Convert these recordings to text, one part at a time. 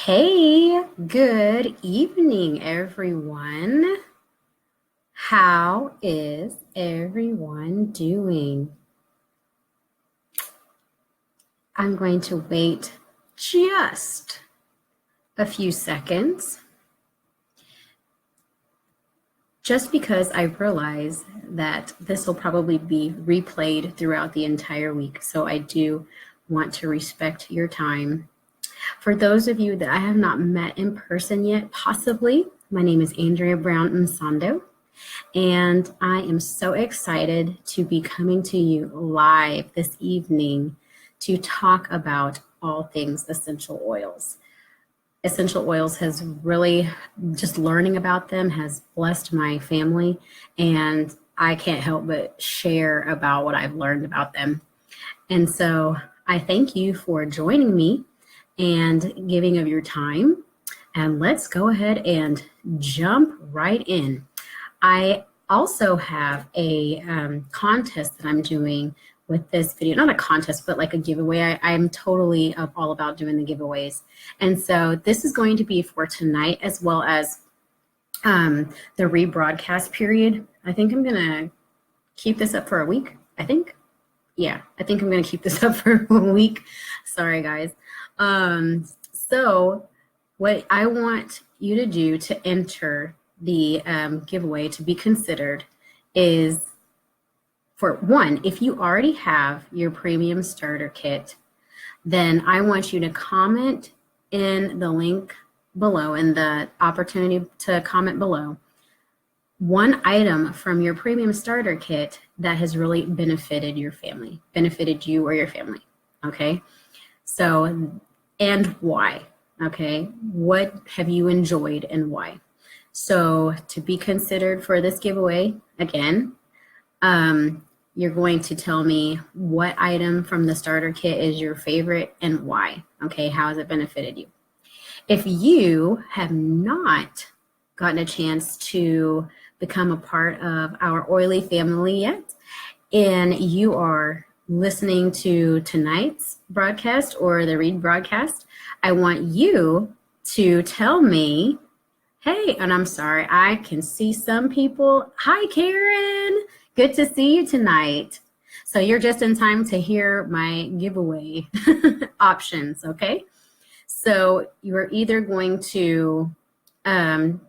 Hey, good evening, everyone. How is everyone doing? I'm going to wait just a few seconds, just because I realize that this will probably be replayed throughout the entire week. So I do want to respect your time. For those of you that I have not met in person yet, possibly, my name is Andrea Brown Nsando, and I am so excited to be coming to you live this evening to talk about all things essential oils. Essential oils has really, just learning about them has blessed my family, and I can't help but share about what I've learned about them. And so I thank you for joining me and giving of your time. And let's go ahead and jump right in. I also have a contest that I'm doing with this video. Not a contest, but like a giveaway. I'm totally all about doing the giveaways. And so this is going to be for tonight as well as the rebroadcast period. I think I'm going to keep this up for a week, I think. Yeah, I think I'm going to keep this up for a week. Sorry, guys. So what I want you to do to enter the giveaway to be considered is, for one, if you already have your premium starter kit, then I want you to comment in the link below, in the opportunity to comment below, one item from your premium starter kit that has really benefited your family, benefited you or your family, okay? So, and why, okay? What have you enjoyed and why? So to be considered for this giveaway, again, you're going to tell me what item from the starter kit is your favorite and why, okay? How has it benefited you? If you have not gotten a chance to become a part of our oily family yet, and you are listening to tonight's broadcast or the read broadcast, I want you to tell me, hey, and I'm sorry, I can see some people. Hi, Karen. Good to see you tonight. So you're just in time to hear my giveaway options, okay? So you're either going to,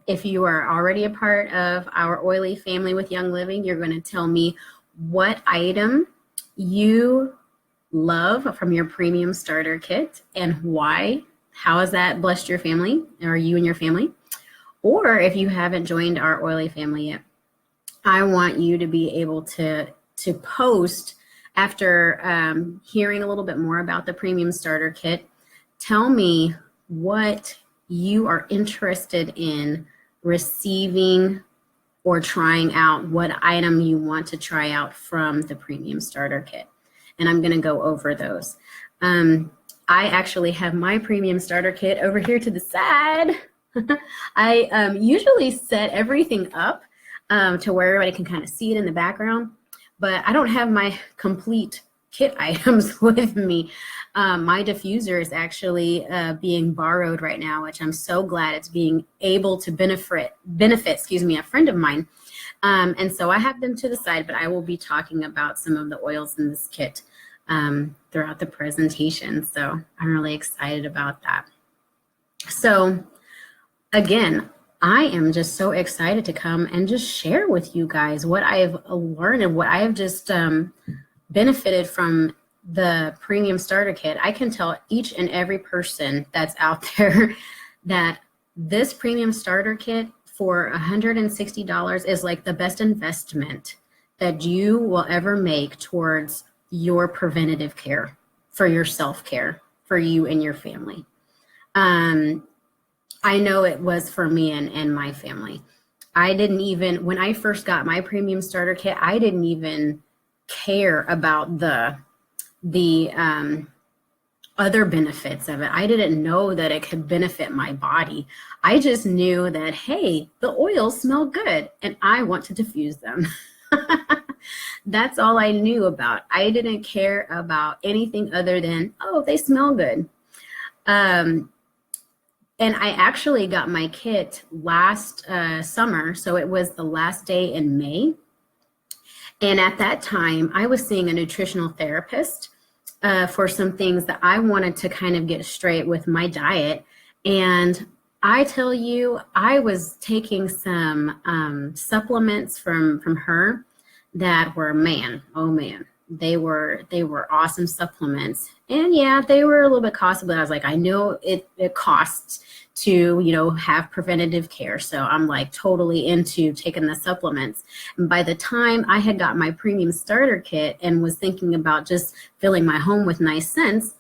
if you are already a part of our oily family with Young Living, you're going to tell me what item you love from your premium starter kit and why. How has that blessed your family or you and your family? Or if you haven't joined our oily family yet, I want you to be able to post after hearing a little bit more about the premium starter kit. Tell me what you are interested in receiving or trying out, what item you want to try out from the premium starter kit. And I'm going to go over those. I actually have my premium starter kit over here to the side. I usually set everything up to where everybody can kind of see it in the background, but I don't have my complete kit items with me. My diffuser is actually being borrowed right now, which I'm so glad it's being able to benefit, a friend of mine. And so I have them to the side, but I will be talking about some of the oils in this kit throughout the presentation. So I'm really excited about that. So again, I am just so excited to come and just share with you guys what I've learned and what I have just benefited from the premium starter kit. I can tell each and every person that's out there that this premium starter kit for $160 is like the best investment that you will ever make towards your preventative care, for your self-care, for you and your family. I know it was for me and my family. I didn't even, when I first got my premium starter kit, I didn't even care about the other benefits of it. I didn't know that it could benefit my body. I just knew that, hey, the oils smell good and I want to diffuse them. That's all I knew about. I didn't care about anything other than, oh, they smell good. And I actually got my kit last summer. So it was the last day in May. And at that time, I was seeing a nutritional therapist for some things that I wanted to kind of get straight with my diet. And I tell you, I was taking some supplements from her that were, man, oh man, they were awesome supplements. And yeah, they were a little bit costly, but I was like, I know it costs to, have preventative care. So I'm like totally into taking the supplements. And by the time I had got my premium starter kit and was thinking about just filling my home with nice scents,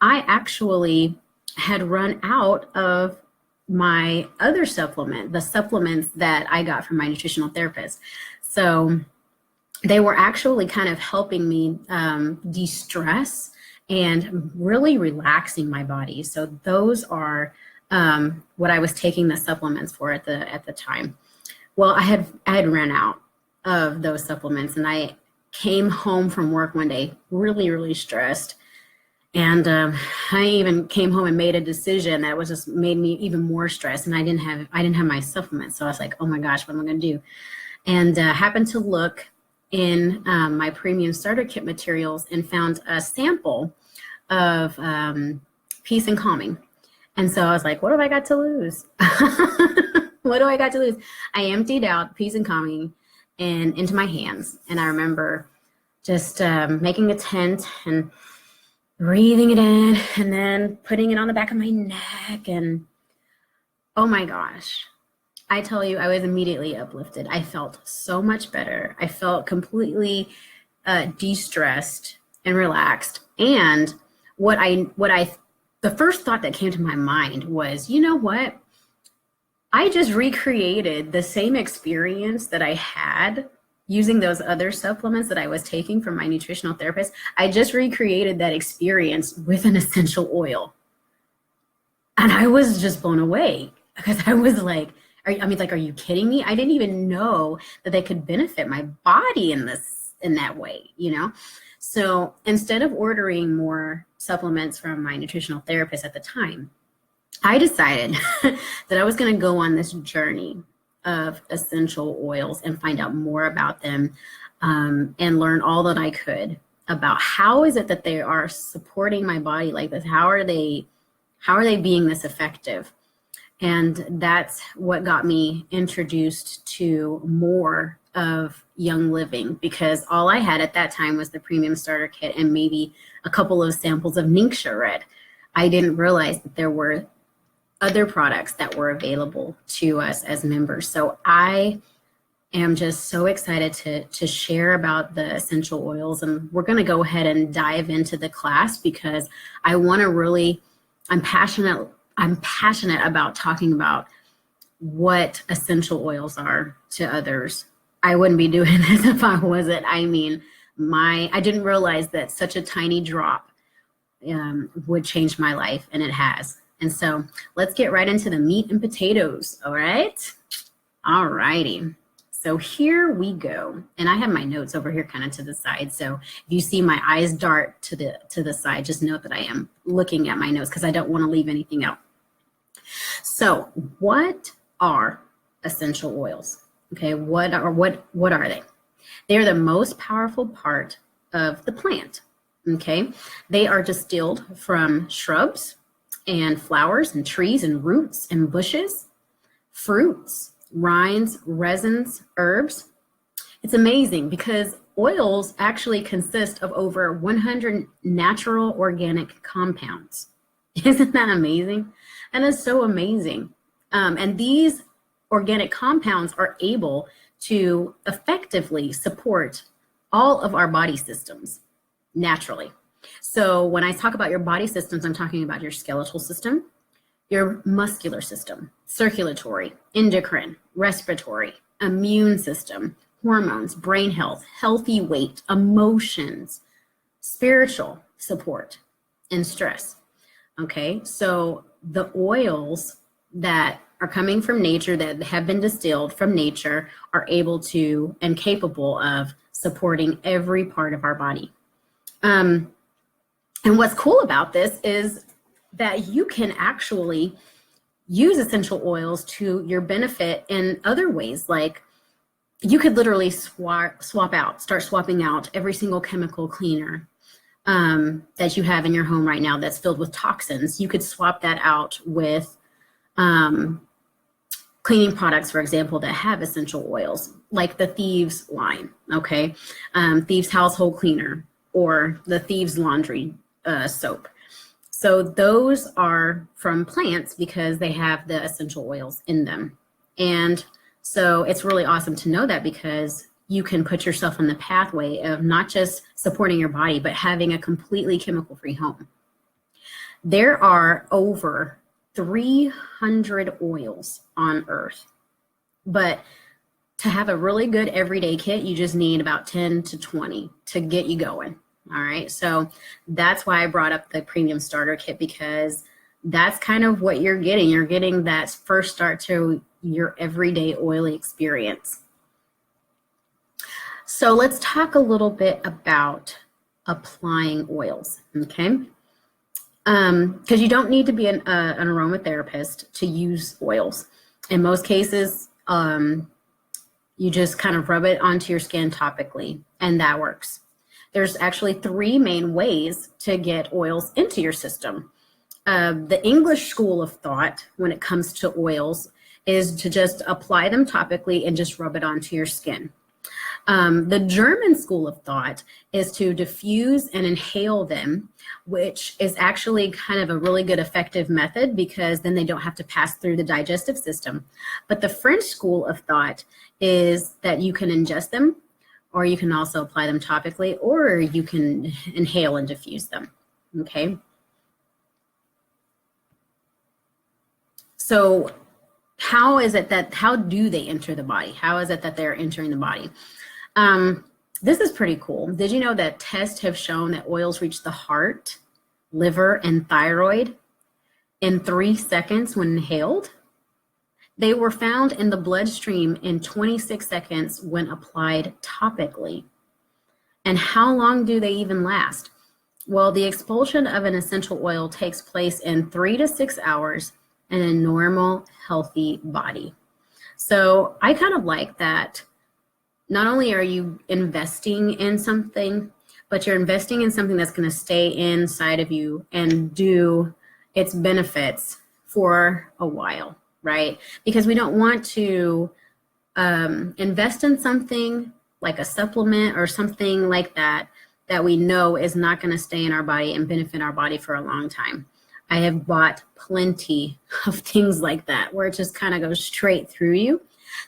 I actually had run out of my other supplement, the supplements that I got from my nutritional therapist. So they were actually kind of helping me de-stress and really relaxing my body. So those are what I was taking the supplements for at the time. Well, I had ran out of those supplements, and I came home from work one day really, really stressed. And I even came home and made a decision that was just made me even more stressed. And I didn't have my supplements. So I was like, oh my gosh, what am I going to do? And happened to look in my premium starter kit materials and found a sample of Peace and Calming. And so I was like, what have I got to lose? What do I got to lose? I emptied out Peace and Calming into my hands. And I remember just making a tent and breathing it in and then putting it on the back of my neck. And oh my gosh, I tell you, I was immediately uplifted. I felt so much better. I felt completely de-stressed and relaxed. And the first thought that came to my mind was, you know what? I just recreated the same experience that I had using those other supplements that I was taking from my nutritional therapist. I just recreated that experience with an essential oil. And I was just blown away because I was like, are you kidding me? I didn't even know that they could benefit my body in that way, So instead of ordering more supplements from my nutritional therapist at the time, I decided that I was going to go on this journey of essential oils and find out more about them and learn all that I could about how is it that they are supporting my body like this? How are they being this effective? And that's what got me introduced to more of Young Living, because all I had at that time was the premium starter kit and maybe a couple of samples of Ningxia Red. I didn't realize that there were other products that were available to us as members. So I am just so excited to share about the essential oils, and we're going to go ahead and dive into the class because I want to I'm passionate about talking about what essential oils are to others. I wouldn't be doing this if I wasn't. I didn't realize that such a tiny drop would change my life, and it has. And so let's get right into the meat and potatoes, all right? All righty. So here we go. And I have my notes over here kind of to the side. So if you see my eyes dart to the side, just note that I am looking at my notes because I don't want to leave anything out. So what are essential oils? Okay, what are they? They're the most powerful part of the plant. Okay, they are distilled from shrubs and flowers and trees and roots and bushes, fruits, rinds, resins, herbs. It's amazing because oils actually consist of over 100 natural organic compounds. Isn't that amazing? And it's so amazing. And these organic compounds are able to effectively support all of our body systems naturally. So when I talk about your body systems, I'm talking about your skeletal system, your muscular system, circulatory, endocrine, respiratory, immune system, hormones, brain health, healthy weight, emotions, spiritual support, and stress. Okay, so the oils that are coming from nature, that have been distilled from nature, are able to and capable of supporting every part of our body. And what's cool about this is that you can actually use essential oils to your benefit in other ways. Like you could literally start swapping out every single chemical cleaner that you have in your home right now that's filled with toxins. You could swap that out with cleaning products, for example, that have essential oils, like the Thieves line, okay? Thieves Household Cleaner or the Thieves Laundry soap. So those are from plants because they have the essential oils in them. And so it's really awesome to know that, because you can put yourself on the pathway of not just supporting your body, but having a completely chemical-free home. There are over 300 oils on Earth, but to have a really good everyday kit, you just need about 10 to 20 to get you going. All right, so that's why I brought up the premium starter kit, because that's kind of what you're getting. You're getting that first start to your everyday oily experience. So let's talk a little bit about applying oils, okay? Because you don't need to be an aromatherapist to use oils. In most cases, you just kind of rub it onto your skin topically, and that works. There's actually 3 main ways to get oils into your system. The English school of thought when it comes to oils is to just apply them topically and just rub it onto your skin. The German school of thought is to diffuse and inhale them, which is actually kind of a really good effective method, because then they don't have to pass through the digestive system. But the French school of thought is that you can ingest them, or you can also apply them topically, or you can inhale and diffuse them, okay? So how do they enter the body? How is it that they're entering the body? This is pretty cool. Did you know that tests have shown that oils reach the heart, liver, and thyroid in 3 seconds when inhaled? They were found in the bloodstream in 26 seconds when applied topically. And how long do they even last? Well, the expulsion of an essential oil takes place in 3 to 6 hours in a normal, healthy body. So I kind of like that. Not only are you investing in something, but you're investing in something that's going to stay inside of you and do its benefits for a while, right? Because we don't want to invest in something like a supplement or something like that that we know is not going to stay in our body and benefit our body for a long time. I have bought plenty of things like that where it just kind of goes straight through you.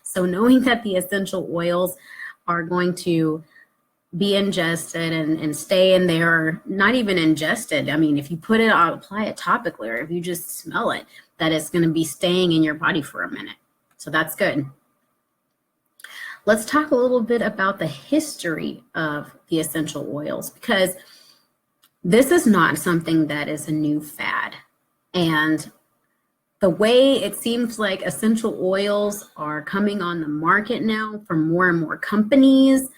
So knowing that the essential oils are going to be ingested and stay in there, not even ingested. I mean, if you put it on, apply it topically, or if you just smell it, that it's going to be staying in your body for a minute. So that's good. Let's talk a little bit about the history of the essential oils, because this is not something that is a new fad. And the way it seems like essential oils are coming on the market now from more and more companies,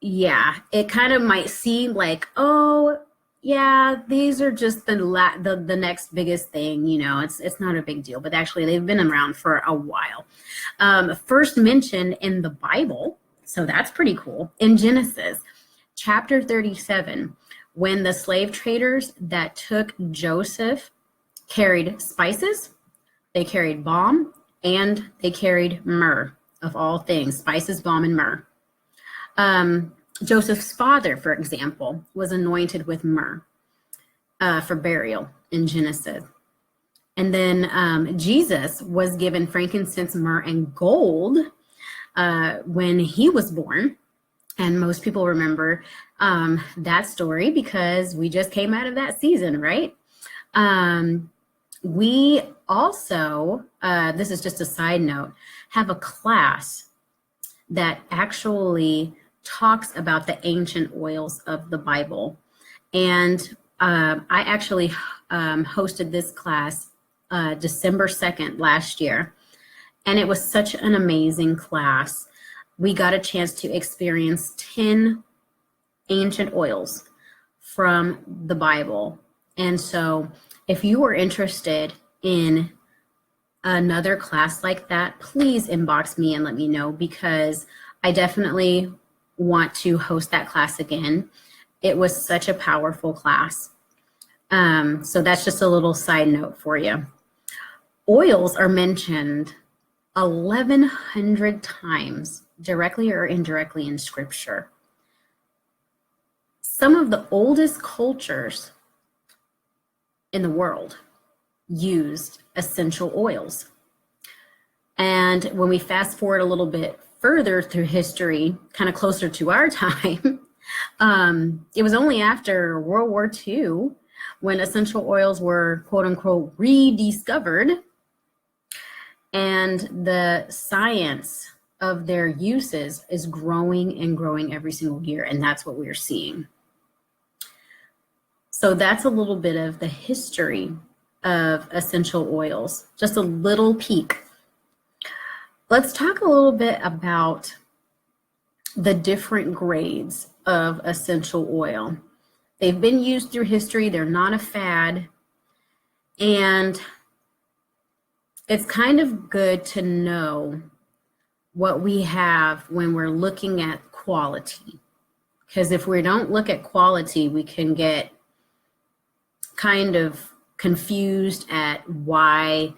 yeah, it kind of might seem like, oh, yeah, these are just the next biggest thing, you know, it's not a big deal, but actually they've been around for a while. First mentioned in the Bible, so that's pretty cool, in Genesis chapter 37, when the slave traders that took Joseph carried spices, they carried balm, and they carried myrrh, of all things, spices, balm, and myrrh. Joseph's father, for example, was anointed with myrrh for burial in Genesis. And then Jesus was given frankincense, myrrh, and gold when he was born. And most people remember that story because we just came out of that season, right? We also, this is just a side note, have a class that actually talks about the ancient oils of the Bible. And I actually hosted this class December 2nd last year. And it was such an amazing class. We got a chance to experience 10 ancient oils from the Bible. And so if you are interested in another class like that, please inbox me and let me know, because I definitely want to host that class again. It was such a powerful class. So that's just a little side note for you. Oils are mentioned 1,100 times, directly or indirectly, in scripture. Some of the oldest cultures in the world used essential oils. And when we fast forward a little bit further through history, kind of closer to our time, it was only after World War II when essential oils were, quote unquote, rediscovered, and the science of their uses is growing and growing every single year, and that's what we're seeing. So that's a little bit of the history of essential oils, just a little peek. Let's talk a little bit about the different grades of essential oil. They've been used through history. They're not a fad. And it's kind of good to know what we have when we're looking at quality. Because if we don't look at quality, we can get kind of confused at why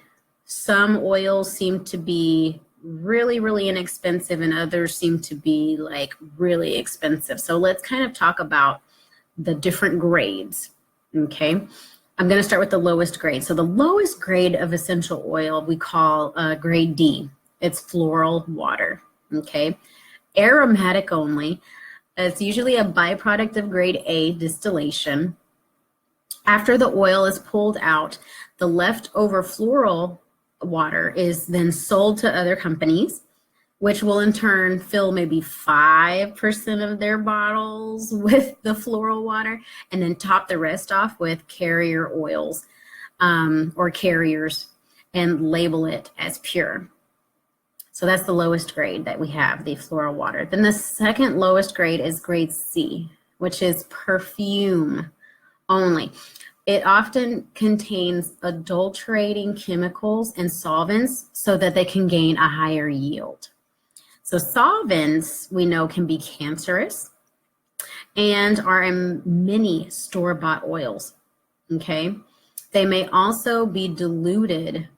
some oils seem to be really, really inexpensive and others seem to be like really expensive. So let's kind of talk about the different grades, okay? I'm gonna start with the lowest grade. So the lowest grade of essential oil we call grade D. It's floral water, okay? Aromatic only. It's usually a byproduct of grade A distillation. After the oil is pulled out, the leftover floral water is then sold to other companies, which will in turn fill maybe 5% of their bottles with the floral water and then top the rest off with carrier oils or carriers and label it as pure. So that's the lowest grade that we have, the floral water. Then the second lowest grade is grade C, which is perfume only. It often contains adulterating chemicals and solvents so that they can gain a higher yield. So solvents, we know, can be cancerous and are in many store-bought oils, okay? They may also be diluted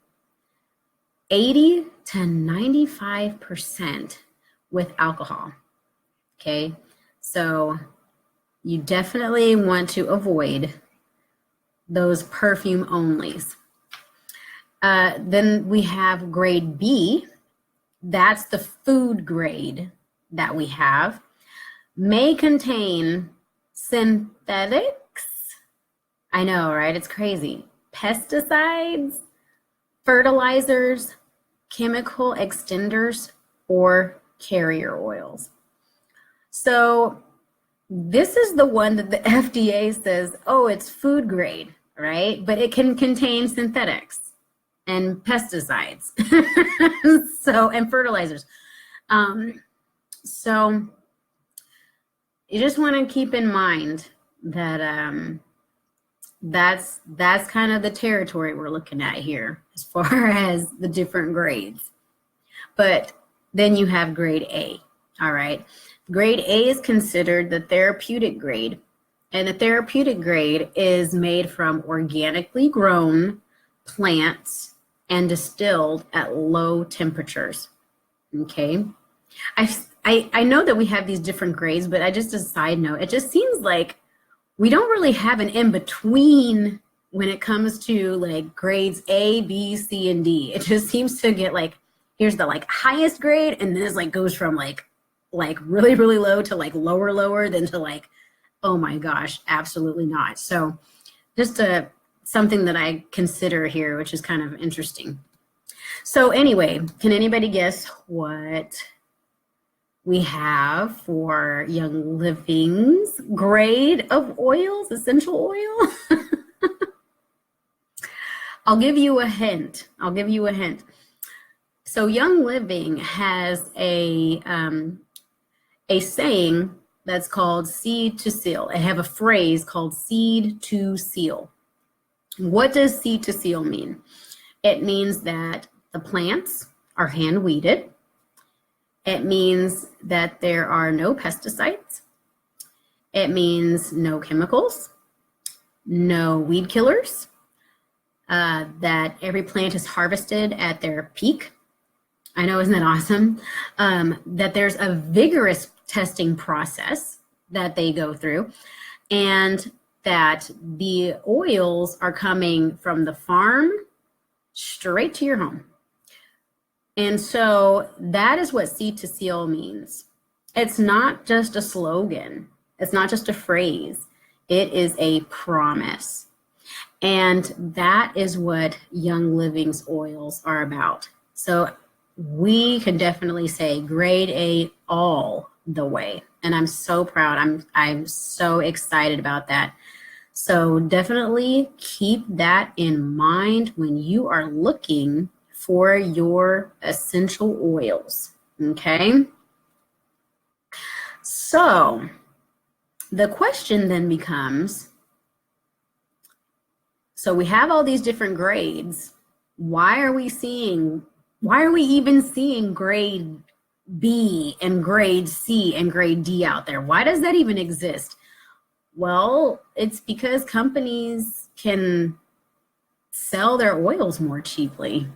80 to 95% with alcohol, okay? So you definitely want to avoid those perfume onlys. Then we have grade B. That's the food grade that we have. May contain synthetics. I know, right? It's crazy. Pesticides, fertilizers, chemical extenders, or carrier oils. So this is the one that the FDA says, oh, it's food grade, right? But it can contain synthetics and pesticides, and fertilizers. So you just want to keep in mind that that's kind of the territory we're looking at here as far as the different grades. But then you have grade A, all right? Grade A is considered the therapeutic grade, and the therapeutic grade is made from organically grown plants and distilled at low temperatures, okay? I know that we have these different grades, but just a side note, it just seems like we don't really have an in-between when it comes to like grades A, B, C, and D. It just seems to get like, here's the like highest grade, and then it's like goes from like really, really low to like lower, then to like, oh my gosh, absolutely not. So just something that I consider here, which is kind of interesting. So anyway, can anybody guess what we have for Young Living's grade of oils, essential oil? I'll give you a hint. So Young Living has a saying that's called seed to seal. I have a phrase called seed to seal. What does seed to seal mean? It means that the plants are hand weeded. It means that there are no pesticides. It means no chemicals, no weed killers, that every plant is harvested at their peak. I know, isn't that awesome? That there's a vigorous testing process that they go through, and that the oils are coming from the farm straight to your home. And so that is what Seed to Seal means. It's not just a slogan. It's not just a phrase. It is a promise. And that is what Young Living's oils are about. So we can definitely say grade A all the way. And I'm so proud. I'm so excited about that. So definitely keep that in mind when you are looking for your essential oils. Okay. So the question then becomes, so we have all these different grades. Why are we even seeing grade B and grade C and grade D out there? Why does that even exist? Well, it's because companies can sell their oils more cheaply,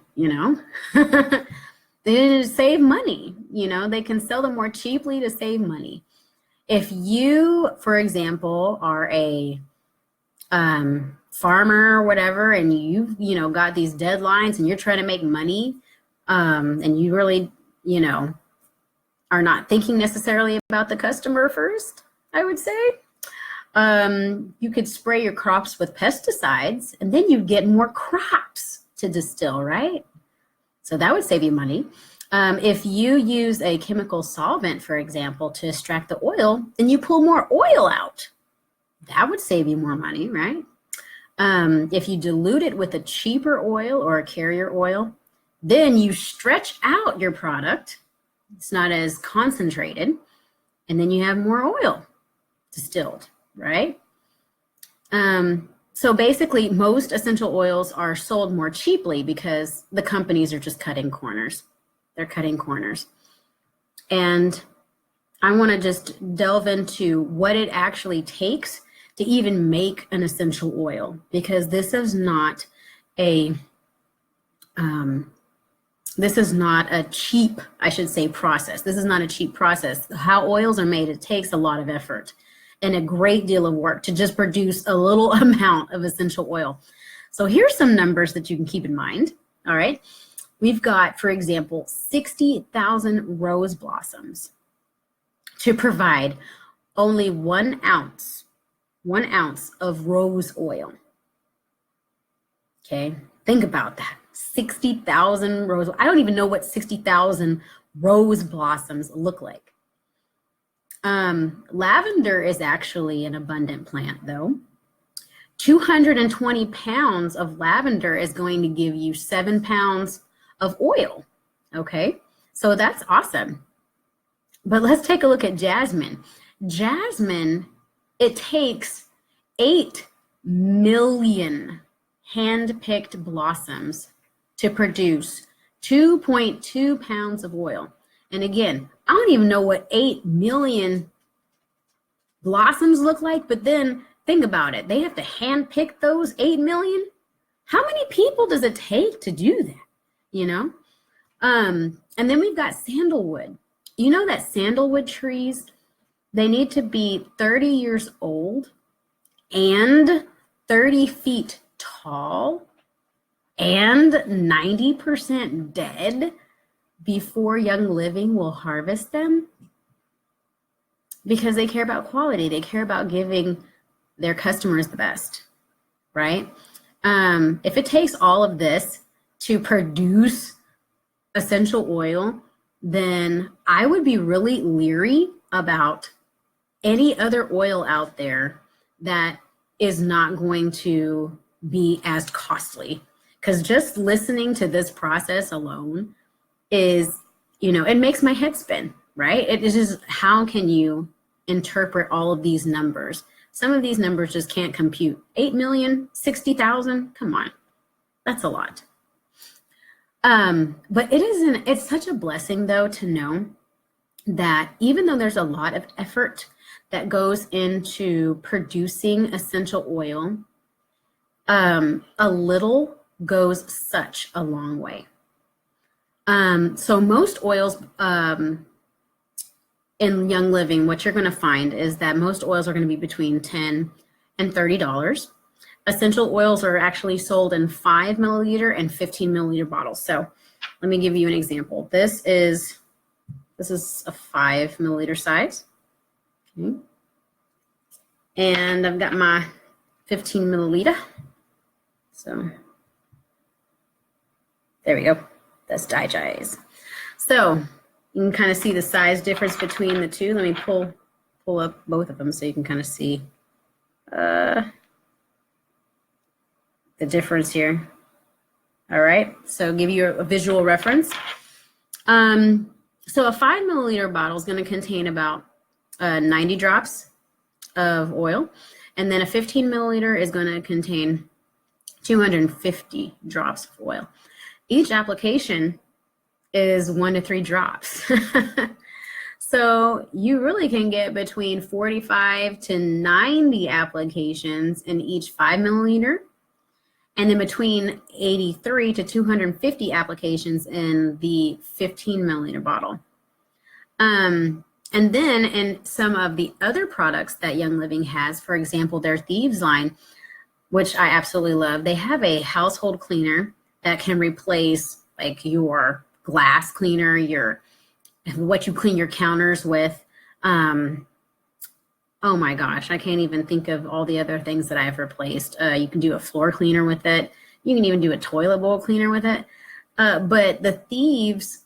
They save money, they can sell them more cheaply to save money. If you, for example, are a farmer or whatever, and you've, got these deadlines and you're trying to make money, and you really, are not thinking necessarily about the customer first, I would say, you could spray your crops with pesticides and then you'd get more crops to distill, right? So that would save you money. If you use a chemical solvent, for example, to extract the oil, then you pull more oil out. That would save you more money, right? If you dilute it with a cheaper oil or a carrier oil, then you stretch out your product. It's not as concentrated, and then you have more oil distilled, right? So basically, most essential oils are sold more cheaply because the companies are just cutting corners. They're cutting corners. And I want to just delve into what it actually takes to even make an essential oil, because this is not a cheap, I should say, process. This is not a cheap process. How oils are made, it takes a lot of effort and a great deal of work to just produce a little amount of essential oil. So here's some numbers that you can keep in mind. All right. We've got, for example, 60,000 rose blossoms to provide only 1 ounce of rose oil. Okay. Think about that. 60,000 rose. I don't even know what 60,000 rose blossoms look like. Lavender is actually an abundant plant, though. 220 pounds of lavender is going to give you 7 pounds of oil. Okay, so that's awesome. But let's take a look at jasmine. Jasmine, it takes 8 million hand-picked blossoms to produce 2.2 pounds of oil. And again, I don't even know what 8 million blossoms look like, but then think about it. They have to hand pick those 8 million. How many people does it take to do that? And then we've got sandalwood. You know that sandalwood trees, they need to be 30 years old and 30 feet tall and 90% dead before Young Living will harvest them, because they care about quality. They care about giving their customers the best, right? If it takes all of this to produce essential oil, then I would be really leery about any other oil out there that is not going to be as costly. Because just listening to this process alone is, it makes my head spin, right? It is just, how can you interpret all of these numbers? Some of these numbers just can't compute. 8 million, 60,000, come on, that's a lot. But it's such a blessing though to know that even though there's a lot of effort that goes into producing essential oil, a little goes such a long way. So most oils in Young Living, what you're going to find is that most oils are going to be between $10 and $30. Essential oils are actually sold in 5 milliliter and 15 milliliter bottles. So let me give you an example. This is a 5 milliliter size. Okay. And I've got my 15 milliliter. So there we go. That's DiGize. So you can kind of see the size difference between the two. Let me pull up both of them so you can kind of see the difference here. All right, so give you a visual reference. So a 5 milliliter bottle is going to contain about 90 drops of oil, and then a 15 milliliter is going to contain 250 drops of oil. Each application is 1 to 3 drops. So you really can get between 45 to 90 applications in each 5 milliliter, and then between 83 to 250 applications in the 15 milliliter bottle. And then in some of the other products that Young Living has, for example, their Thieves line, which I absolutely love, they have a household cleaner that can replace like your glass cleaner, what you clean your counters with. Oh my gosh, I can't even think of all the other things that I've replaced. You can do a floor cleaner with it. You can even do a toilet bowl cleaner with it. But the Thieves,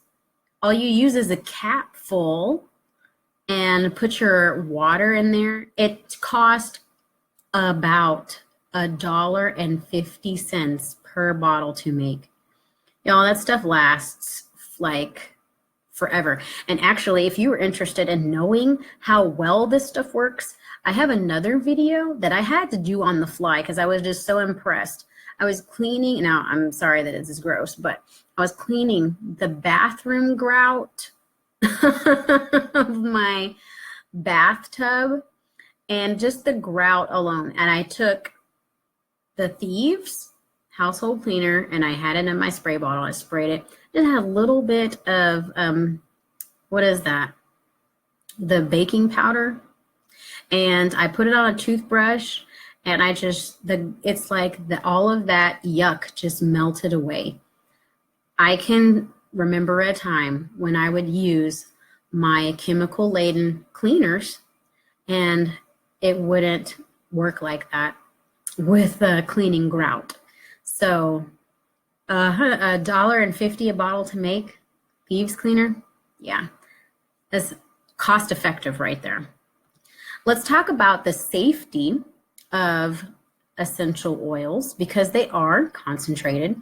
all you use is a cap full and put your water in there. It cost about $1.50 per bottle to make. Y'all, that stuff lasts like forever. And actually, if you were interested in knowing how well this stuff works, I have another video that I had to do on the fly because I was just so impressed. I was cleaning, now I'm sorry that it's gross, but I was cleaning the bathroom grout of my bathtub, and just the grout alone. And I took the Thieves household cleaner and I had it in my spray bottle. I sprayed it. It had a little bit of, what is that? The baking powder. And I put it on a toothbrush, and it's like all of that yuck just melted away. I can remember a time when I would use my chemical laden cleaners and it wouldn't work like that with cleaning grout. So $1.50 a bottle to make Thieves cleaner. Yeah, that's cost effective right there. Let's talk about the safety of essential oils because they are concentrated.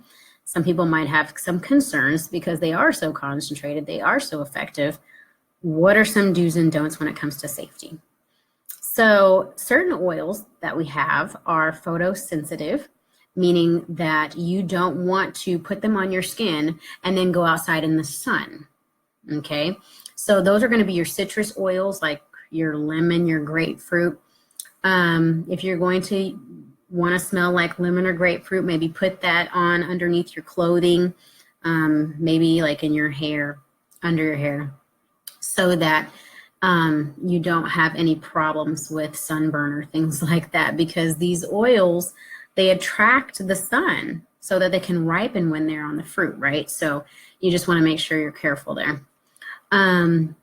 Some people might have some concerns because they are so concentrated, they are so effective. What are some do's and don'ts when it comes to safety? So certain oils that we have are photosensitive, meaning that you don't want to put them on your skin and then go outside in the sun, okay? So those are gonna be your citrus oils like your lemon, your grapefruit. If you're going to want to smell like lemon or grapefruit, maybe put that on underneath your clothing, maybe like in your hair, under your hair, so that you don't have any problems with sunburn or things like that, because these oils, they attract the sun so that they can ripen when they're on the fruit, right? So you just want to make sure you're careful there. When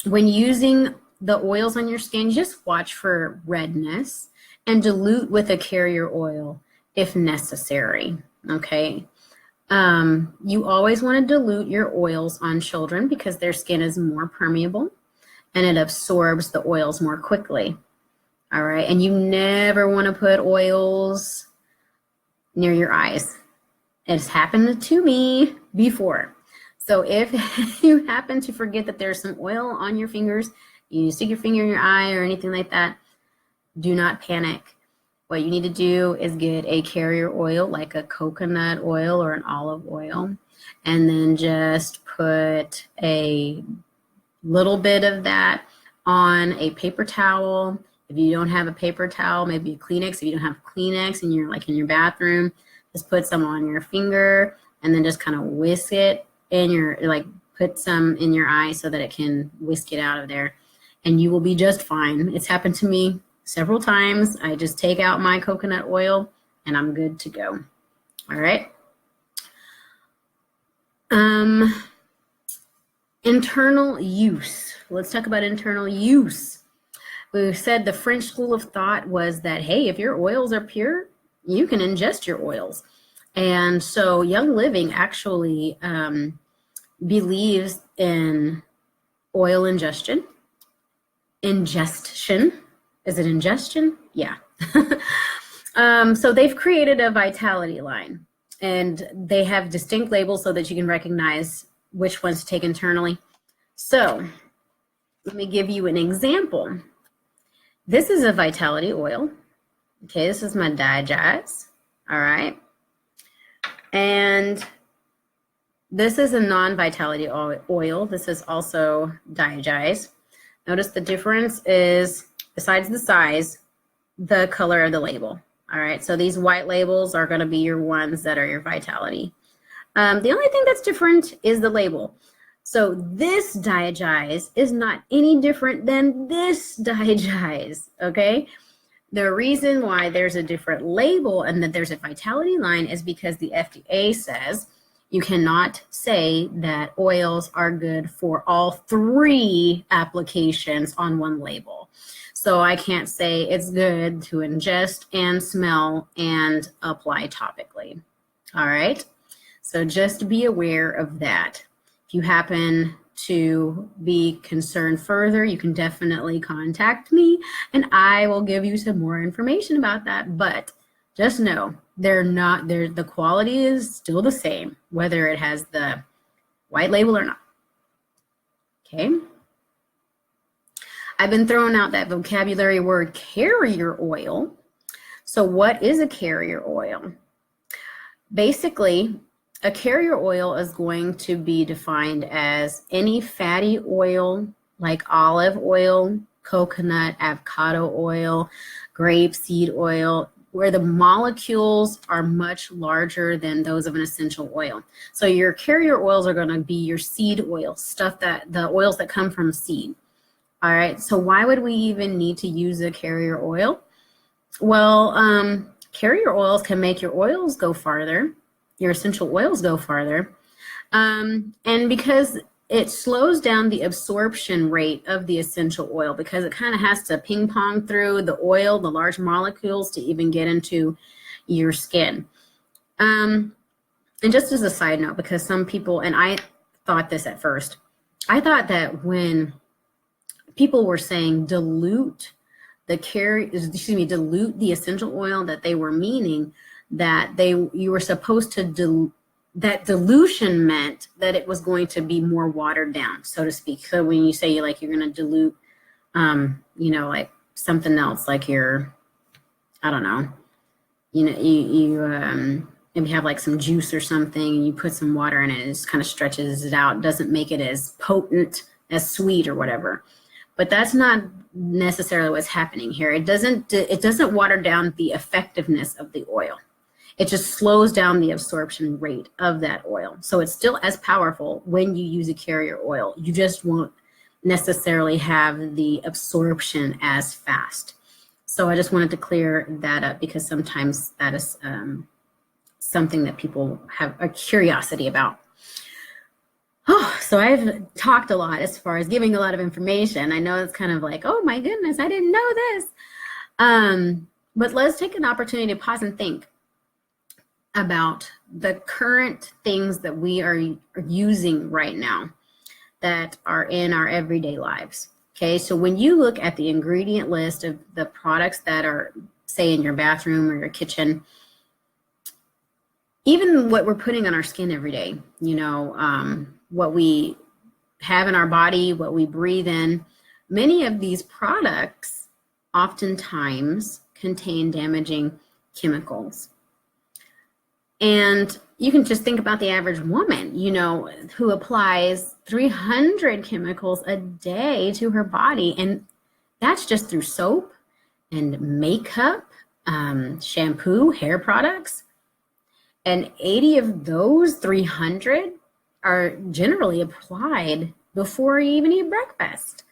using the oils on your skin, just watch for redness and dilute with a carrier oil if necessary, okay? You always want to dilute your oils on children because their skin is more permeable and it absorbs the oils more quickly, all right? And you never want to put oils near your eyes. It's happened to me before. So if you happen to forget that there's some oil on your fingers, you stick your finger in your eye or anything like that, do not panic. what you need to do is get a carrier oil, like a coconut oil or an olive oil, and then just put a little bit of that on a paper towel. If you don't have a paper towel, maybe a Kleenex. If you don't have Kleenex and you're like in your bathroom, just put some on your finger and then just kind of whisk it in your, like put some in your eye so that it can whisk it out of there, and you will be just fine. It's happened to me several times. I just take out my coconut oil and I'm good to go. All right. Internal use. Let's talk about internal use. We said the French school of thought was that, hey, if your oils are pure, you can ingest your oils. And so Young Living actually believes in oil ingestion. Ingestion. Is it ingestion? Yeah. So they've created a vitality line, and they have distinct labels so that you can recognize which ones to take internally. So let me give you an example. This is a vitality oil. Okay, this is my Digize. All right. And this is a non-vitality oil. This is also Digize. Notice the difference is, besides the size, the color of the label. All right, so these white labels are going to be your ones that are your vitality. The only thing that's different is the label. So this Digize is not any different than this Digize, okay? The reason why there's a different label and that there's a vitality line is because the FDA says you cannot say that oils are good for all 3 applications on one label. So I can't say it's good to ingest and smell and apply topically. All right. So just be aware of that. If you happen to be concerned further, you can definitely contact me and I will give you some more information about that. But just know the quality is still the same, whether it has the white label or not. Okay. I've been throwing out that vocabulary word carrier oil. So what is a carrier oil? Basically, a carrier oil is going to be defined as any fatty oil like olive oil, coconut, avocado oil, grapeseed oil, where the molecules are much larger than those of an essential oil. So your carrier oils are going to be your seed oil, the oils that come from seed. All right, so why would we even need to use a carrier oil? Well, carrier oils can make your oils go farther, your essential oils go farther, and because it slows down the absorption rate of the essential oil, because it kind of has to ping pong through the oil, the large molecules, to even get into your skin. And just as a side note, because some people, and I thought this at first, I thought that when people were saying dilute dilute the essential oil, that they were meaning that you were supposed to that dilution meant that it was going to be more watered down, so to speak. So when you say you're going to dilute, like something else, like I don't know, you maybe have like some juice or something and you put some water in it, and it just kind of stretches it out, doesn't make it as potent, as sweet or whatever. But that's not necessarily what's happening here. It doesn't water down the effectiveness of the oil. It just slows down the absorption rate of that oil. So it's still as powerful when you use a carrier oil. You just won't necessarily have the absorption as fast. So I just wanted to clear that up, because sometimes that is something that people have a curiosity about. Oh, so I've talked a lot as far as giving a lot of information. I know it's kind of like, oh my goodness, I didn't know this. But let's take an opportunity to pause and think about the current things that we are using right now that are in our everyday lives. Okay, so when you look at the ingredient list of the products that are, say, in your bathroom or your kitchen, even what we're putting on our skin every day, what we have in our body, what we breathe in, many of these products oftentimes contain damaging chemicals. And you can just think about the average woman, you know, who applies 300 chemicals a day to her body. And that's just through soap and makeup, shampoo, hair products. And 80 of those 300 are generally applied before you even eat breakfast.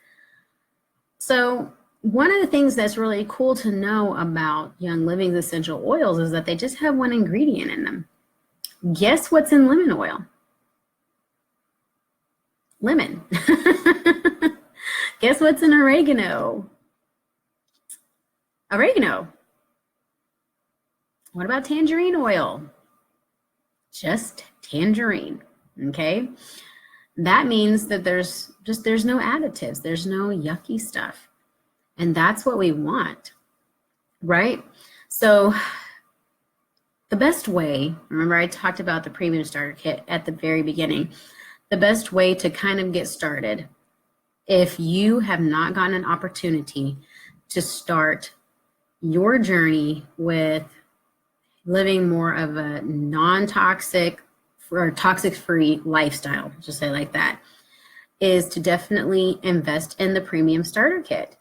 So one of the things that's really cool to know about Young Living's essential oils is that they just have one ingredient in them. Guess what's in lemon oil? Lemon. Guess what's in oregano? Oregano. What about tangerine oil? Just tangerine, okay? That means that there's no additives, there's no yucky stuff. And that's what we want, right? So the best way, remember I talked about the premium starter kit at the very beginning, the best way to kind of get started, if you have not gotten an opportunity to start your journey with living more of a non-toxic or toxic-free lifestyle, just say it like that, is to definitely invest in the premium starter kit.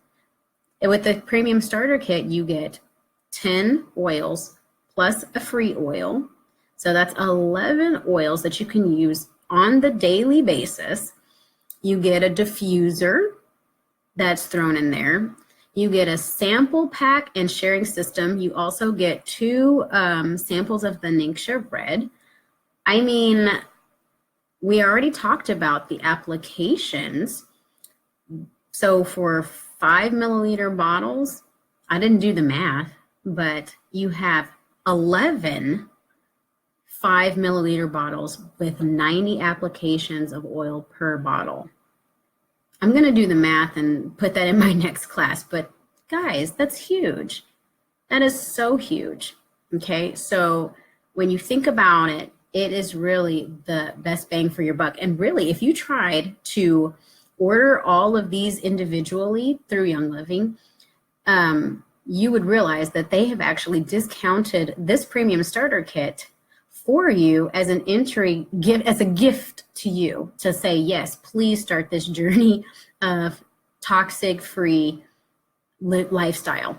And with the premium starter kit, you get 10 oils plus a free oil. So that's 11 oils that you can use on the daily basis. You get a diffuser that's thrown in there. You get a sample pack and sharing system. You also get 2 samples of the Ningxia Red. I mean, we already talked about the applications. So for 5 milliliter bottles, I didn't do the math, but you have 11 5 milliliter bottles with 90 applications of oil per bottle. I'm going to do the math and put that in my next class, but guys, that's huge. That is so huge. Okay, so when you think about it, it is really the best bang for your buck. And really, if you tried to order all of these individually through Young Living, you would realize that they have actually discounted this premium starter kit for you as an entry gift, as a gift to you to say, yes, please start this journey of toxic-free lifestyle.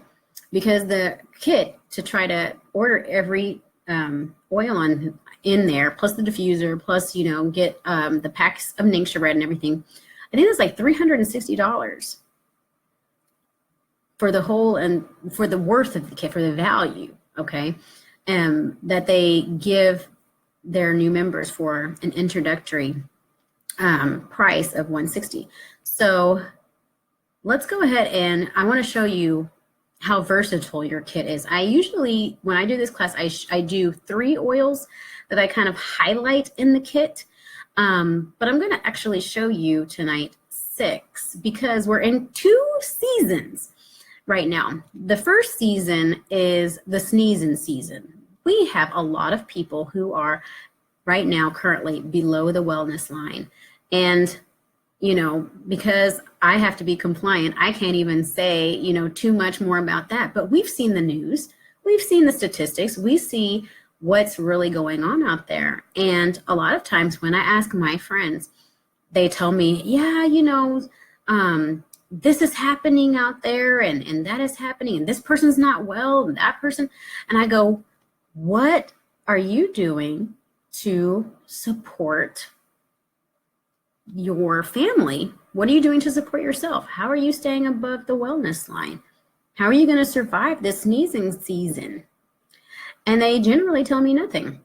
Because the kit, to try to order every oil in there, plus the diffuser, plus, you know, get the packs of Ningxia Red and everything, I think it's like $360 for the whole, and for the worth of the kit, for the value, okay, that they give their new members for an introductory price of $160. So let's go ahead, and I want to show you how versatile your kit is. I usually, when I do this class, I do 3 oils that I kind of highlight in the kit, but I'm going to actually show you tonight 6, because we're in 2 seasons right now. The first season is the sneezing season. We have a lot of people who are right now currently below the wellness line. And, you know, because I have to be compliant, I can't even say, you know, too much more about that. But we've seen the news, we've seen the statistics, we see what's really going on out there. And a lot of times when I ask my friends, they tell me, yeah, you know, this is happening out there, and that is happening, and this person's not well, and that person. And I go, what are you doing to support your family? What are you doing to support yourself? How are you staying above the wellness line? How are you going to survive this sneezing season? And they generally tell me nothing.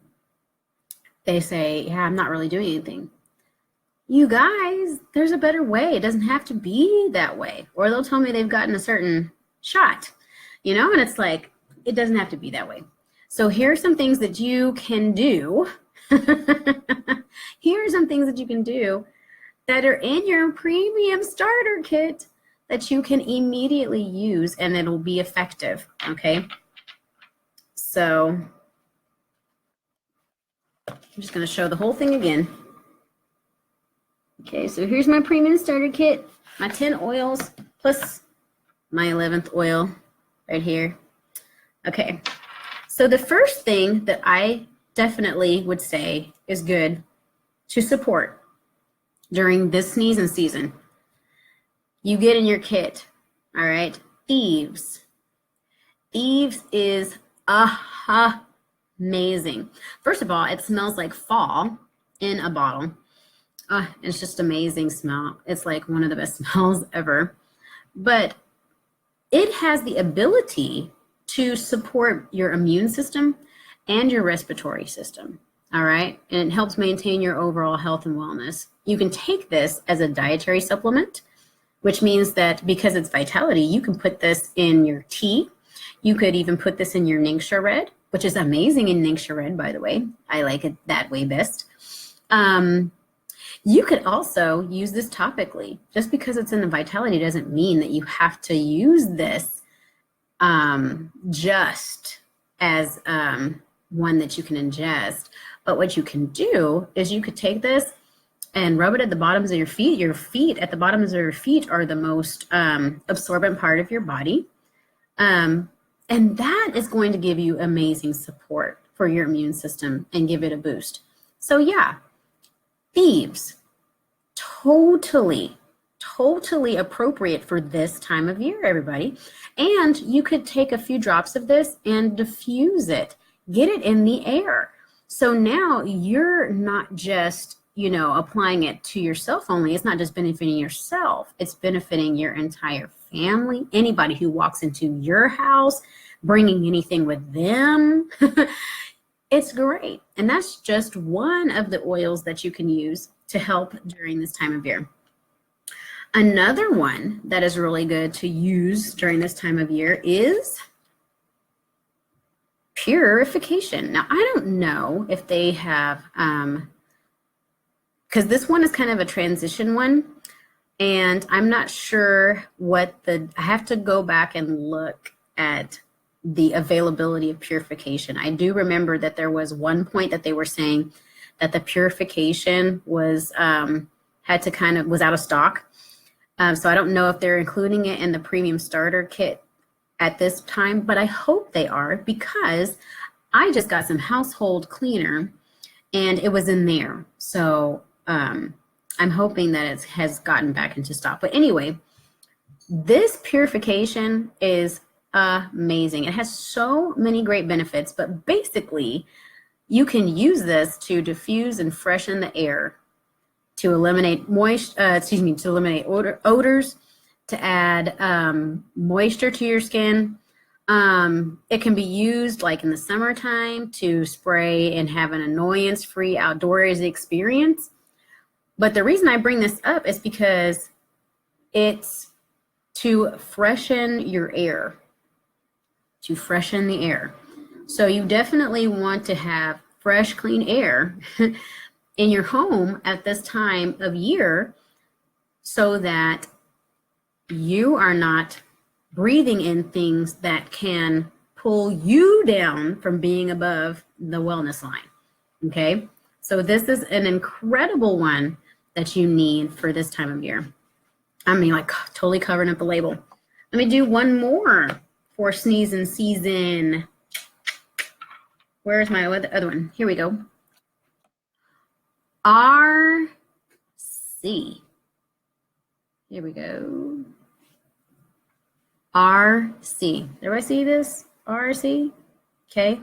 They say, yeah, I'm not really doing anything. You guys, there's a better way. It doesn't have to be that way. Or they'll tell me they've gotten a certain shot, you know, and it's like, it doesn't have to be that way. So here are some things that you can do. Here are some things that you can do that are in your premium starter kit that you can immediately use, and it'll be effective, okay? So I'm just going to show the whole thing again. Okay, so here's my premium starter kit, my 10 oils plus my 11th oil right here. Okay, so the first thing that I definitely would say is good to support during this sneezing season, you get in your kit, all right? Thieves. Thieves is amazing. First of all, it smells like fall in a bottle. It's just amazing smell. It's like one of the best smells ever. But it has the ability to support your immune system and your respiratory system. All right. And it helps maintain your overall health and wellness. You can take this as a dietary supplement, which means that because it's Vitality, you can put this in your tea. You could even put this in your Ningxia Red, which is amazing in Ningxia Red, by the way. I like it that way best. You could also use this topically. Just because it's in the Vitality doesn't mean that you have to use this just as one that you can ingest. But what you can do is you could take this and rub it at the bottoms of your feet. Your feet, at the bottoms of your feet, are the most absorbent part of your body. And that is going to give you amazing support for your immune system and give it a boost. So yeah, Thieves, totally appropriate for this time of year, everybody. And you could take a few drops of this and diffuse it, get it in the air. So now you're not just, applying it to yourself only. It's not just benefiting yourself. It's benefiting your entire family, anybody who walks into your house, bringing anything with them. It's great. And that's just one of the oils that you can use to help during this time of year. Another one that is really good to use during this time of year is purification. Now, I don't know if they have, because this one is kind of a transition one, and I'm not sure I have to go back and look at the availability of purification. I do remember that there was one point that they were saying that the purification was was out of stock. So I don't know if they're including it in the premium starter kit at this time, but I hope they are, because I just got some household cleaner and it was in there. So I'm hoping that it has gotten back into stock. But anyway, this purification is amazing. It has so many great benefits, but basically you can use this to diffuse and freshen the air, to eliminate odors, to add moisture to your skin. It can be used like in the summertime to spray and have an annoyance-free outdoors experience. But the reason I bring this up is because it's to freshen your air, to freshen the air. So you definitely want to have fresh, clean air in your home at this time of year so that you are not breathing in things that can pull you down from being above the wellness line. Okay, so this is an incredible one that you need for this time of year. I mean, like totally covering up the label. Let me do one more for sneezing season. Where's my other one? Here we go. RC. Here we go. RC. Everybody see this? RC? Okay.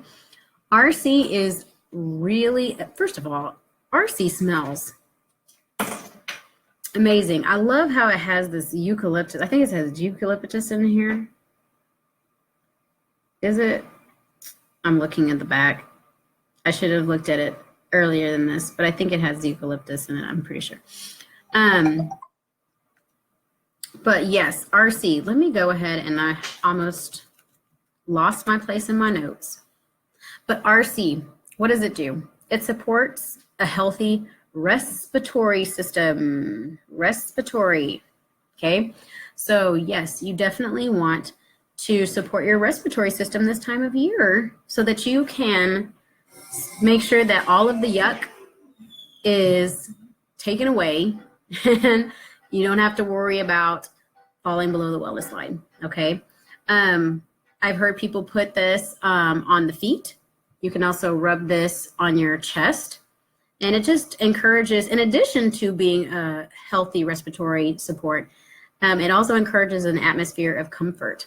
RC is really, first of all, RC smells amazing. I love how it has this eucalyptus. I think it has eucalyptus in here. Is it? I'm looking at the back. I should have looked at it earlier than this, but I think it has eucalyptus in it. I'm pretty sure. But yes, RC. Let me go ahead, and I almost lost my place in my notes. But RC, what does it do? It supports a healthy respiratory system. Respiratory. Okay. So yes, you definitely want to support your respiratory system this time of year so that you can make sure that all of the yuck is taken away and you don't have to worry about falling below the wellness line. Okay. I've heard people put this on the feet. You can also rub this on your chest. And it just encourages, in addition to being a healthy respiratory support, it also encourages an atmosphere of comfort.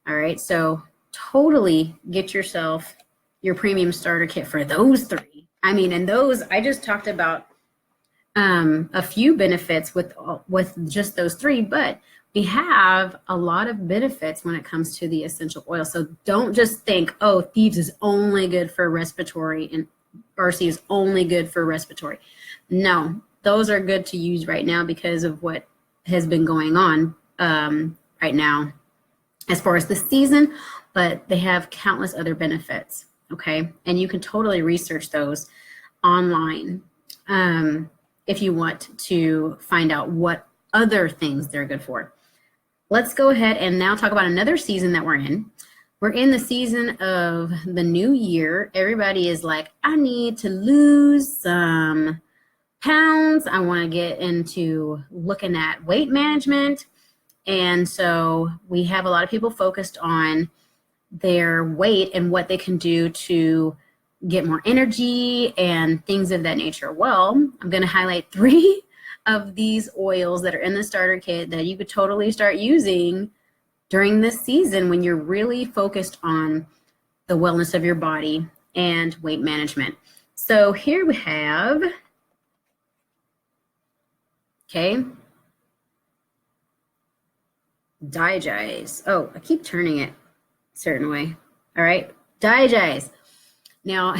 All right, so totally get yourself your premium starter kit for those three. I mean, and those, I just talked about a few benefits with just those three, but we have a lot of benefits when it comes to the essential oil. So don't just think, oh, Thieves is only good for respiratory and RC is only good for respiratory. No, those are good to use right now because of what has been going on right now as far as the season, but they have countless other benefits, okay? And you can totally research those online if you want to find out what other things they're good for. Let's go ahead and now talk about another season that we're in. We're in the season of the new year. Everybody is like, I need to lose some pounds. I want to get into looking at weight management. And so we have a lot of people focused on their weight and what they can do to get more energy and things of that nature. Well, I'm going to highlight 3 of these oils that are in the starter kit that you could totally start using during this season when you're really focused on the wellness of your body and weight management. So here we have, okay, Digest. Oh, I keep turning it a certain way. All right, Digest. Now,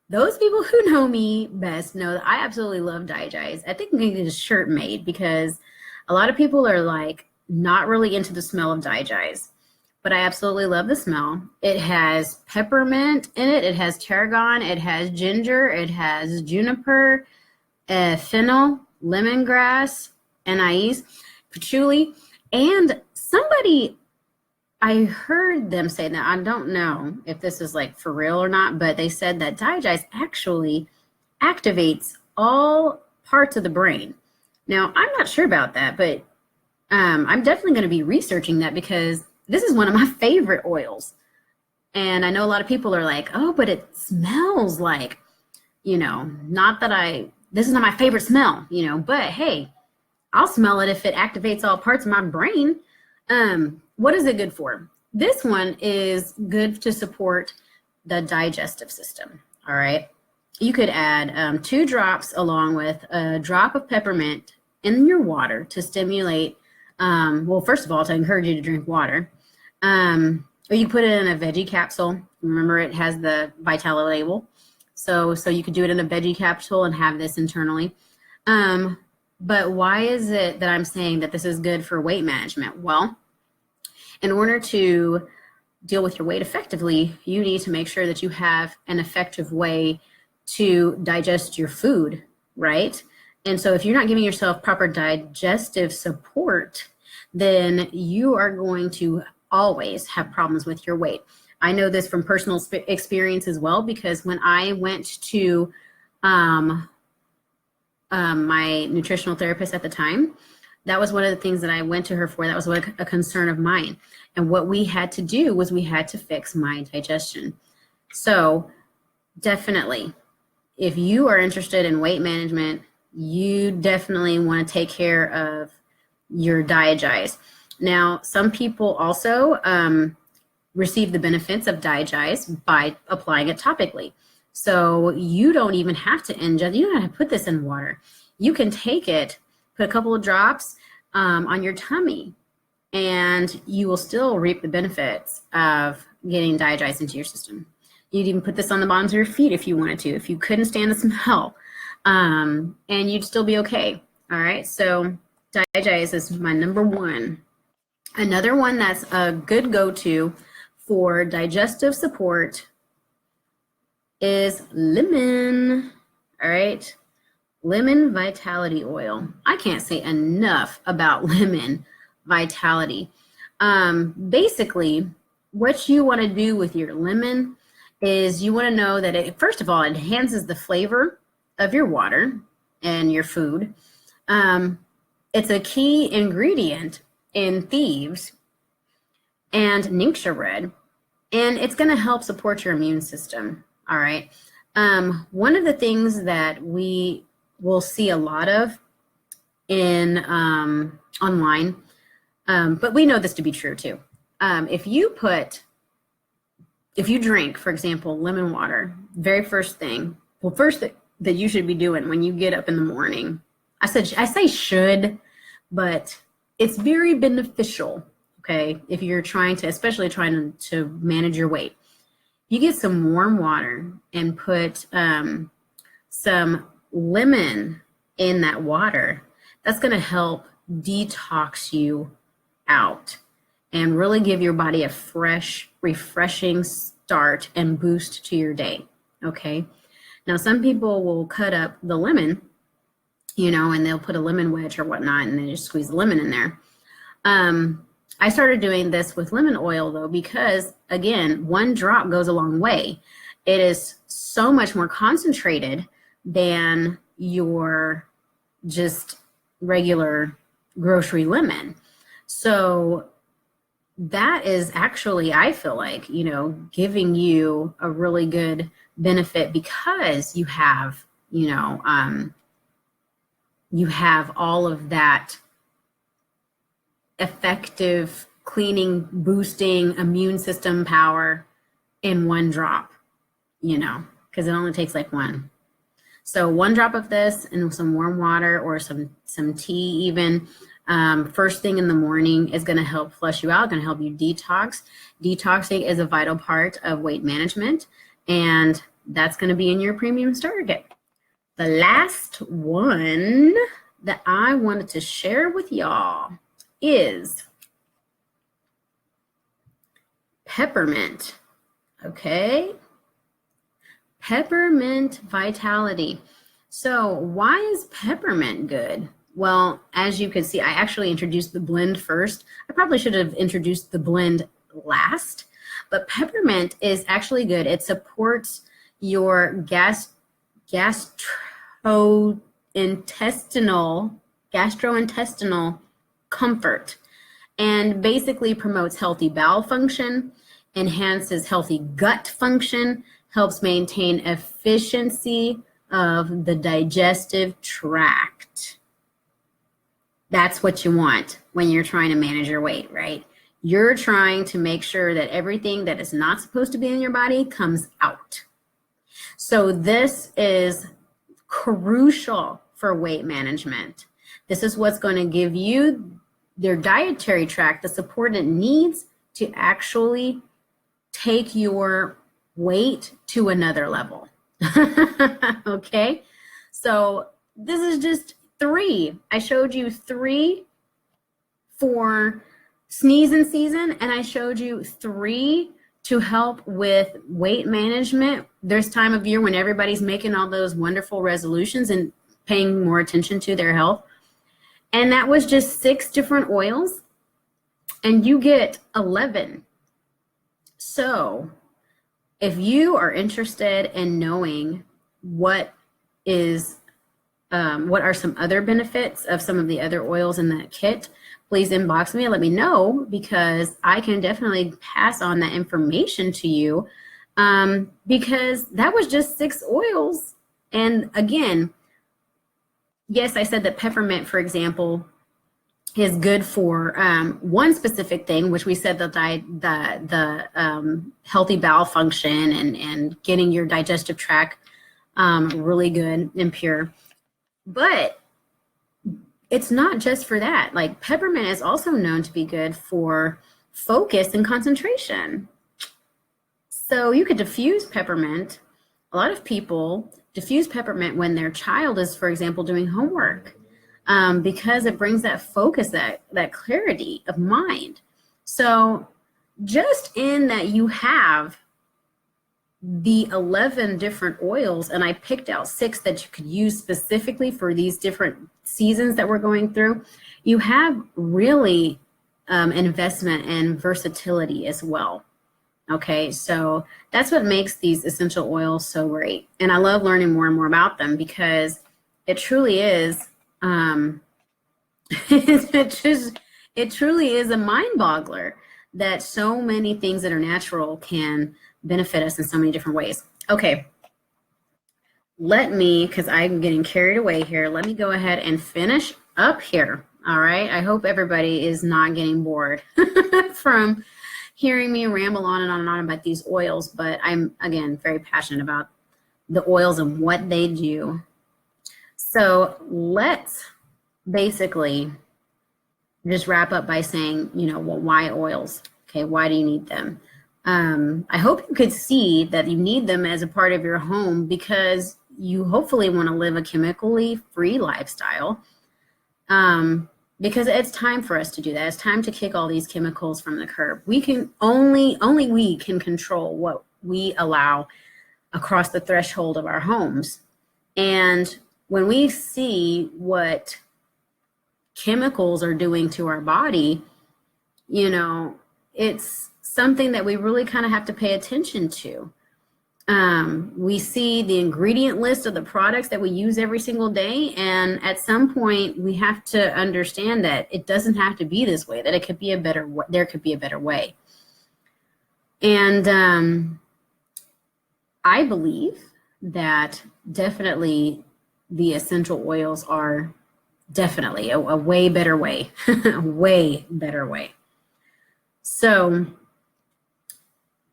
those people who know me best know that I absolutely love Digest. I think I'm going to get a shirt made because a lot of people are like not really into the smell of Digest, but I absolutely love the smell. It has peppermint in it. It has tarragon. It has ginger. It has juniper, fennel, lemongrass, anise, patchouli, and somebody, I heard them say that, I don't know if this is like for real or not, but they said that Digest actually activates all parts of the brain. Now, I'm not sure about that, but I'm definitely going to be researching that because this is one of my favorite oils. And I know a lot of people are like, oh, but it smells like, not that this is not my favorite smell, but hey, I'll smell it if it activates all parts of my brain. What is it good for? This one is good to support the digestive system, all right? You could add 2 drops along with a drop of peppermint in your water to stimulate, well, first of all, to encourage you to drink water. Or you put it in a veggie capsule. Remember, it has the Vitality label. So you could do it in a veggie capsule and have this internally. But why is it that I'm saying that this is good for weight management? Well, in order to deal with your weight effectively, you need to make sure that you have an effective way to digest your food, right? And so if you're not giving yourself proper digestive support, then you are going to always have problems with your weight. I know this from personal experience as well, because when I went to my nutritional therapist at the time, that was one of the things that I went to her for. That was a concern of mine. And what we had to do was we had to fix my digestion. So definitely, if you are interested in weight management, you definitely want to take care of your Digest. Now, some people also receive the benefits of Digest by applying it topically. So you don't even have to ingest, you don't have to put this in water. You can take it, put a couple of drops on your tummy, and you will still reap the benefits of getting Digest into your system. You'd even put this on the bottoms of your feet if you wanted to, if you couldn't stand the smell, and you'd still be okay. All right, so Digest is my number 1. Another one that's a good go-to for digestive support is lemon. All right, lemon Vitality oil. I can't say enough about lemon Vitality. Basically, what you want to do with your lemon is you want to know that it, first of all, it enhances the flavor of your water and your food. It's a key ingredient in Thieves, and Ningxia red, and it's going to help support your immune system. All right. One of the things that we will see a lot of in online, but we know this to be true too. If you drink, for example, lemon water, very first thing, first that you should be doing when you get up in the morning, I say should, but it's very beneficial. Okay, if you're especially trying to manage your weight, you get some warm water and put some lemon in that water. That's going to help detox you out and really give your body a fresh, refreshing start and boost to your day. Okay. Now, some people will cut up the lemon, and they'll put a lemon wedge or whatnot, and then just squeeze the lemon in there. I started doing this with lemon oil, though, because, again, one drop goes a long way. It is so much more concentrated than your just regular grocery lemon. So that is actually, I feel like, giving you a really good benefit because you have, you have all of that effective cleaning, boosting immune system power in one drop, because it only takes like one. So one drop of this and some warm water or some tea even, first thing in the morning is going to help flush you out, going to help you detox. Detoxing is a vital part of weight management, and that's going to be in your premium starter kit. The last one that I wanted to share with y'all is peppermint. Okay. Peppermint Vitality. So why is peppermint good? Well, as you can see, I actually introduced the blend first. I probably should have introduced the blend last, but peppermint is actually good. It supports your gastrointestinal comfort and basically promotes healthy bowel function, enhances healthy gut function, helps maintain efficiency of the digestive tract. That's what you want when you're trying to manage your weight, right? You're trying to make sure that everything that is not supposed to be in your body comes out. So this is crucial for weight management. This is what's going to give you your dietary tract the support it needs to actually take your weight to another level. Okay, so this is just 3. I showed you 3 for sneezing season, and I showed you 3 to help with weight management. There's time of year when everybody's making all those wonderful resolutions and paying more attention to their health. And that was just 6 different oils, and you get 11. So if you are interested in knowing what are some other benefits of some of the other oils in that kit, please inbox me and let me know, because I can definitely pass on that information to you, because that was just 6 oils. And again, yes, I said that peppermint, for example, is good for one specific thing, which we said that the healthy bowel function and getting your digestive tract really good and pure. But it's not just for that. Like, peppermint is also known to be good for focus and concentration. So you could diffuse peppermint. A lot of people diffuse peppermint when their child is, for example, doing homework, because it brings that focus, that clarity of mind. So just in that you have the 11 different oils, and I picked out 6 that you could use specifically for these different seasons that we're going through, you have really investment and versatility as well. Okay, so that's what makes these essential oils so great. And I love learning more and more about them, because it truly is, it truly is a mind boggler that so many things that are natural can benefit us in so many different ways. Okay, because I'm getting carried away here, let me go ahead and finish up here. All right, I hope everybody is not getting bored from hearing me ramble on and on and on about these oils, but I'm, again, very passionate about the oils and what they do. So let's basically just wrap up by saying, well, why oils? Okay, why do you need them? I hope you could see that you need them as a part of your home because you hopefully want to live a chemically free lifestyle. Because it's time for us to do that. It's time to kick all these chemicals from the curb. We can only we can control what we allow across the threshold of our homes. And when we see what chemicals are doing to our body, it's something that we really kind of have to pay attention to. We see the ingredient list of the products that we use every single day. And at some point we have to understand that it doesn't have to be this way, that it could be there could be a better way. And I believe that definitely the essential oils are definitely a way better way, a way better way. So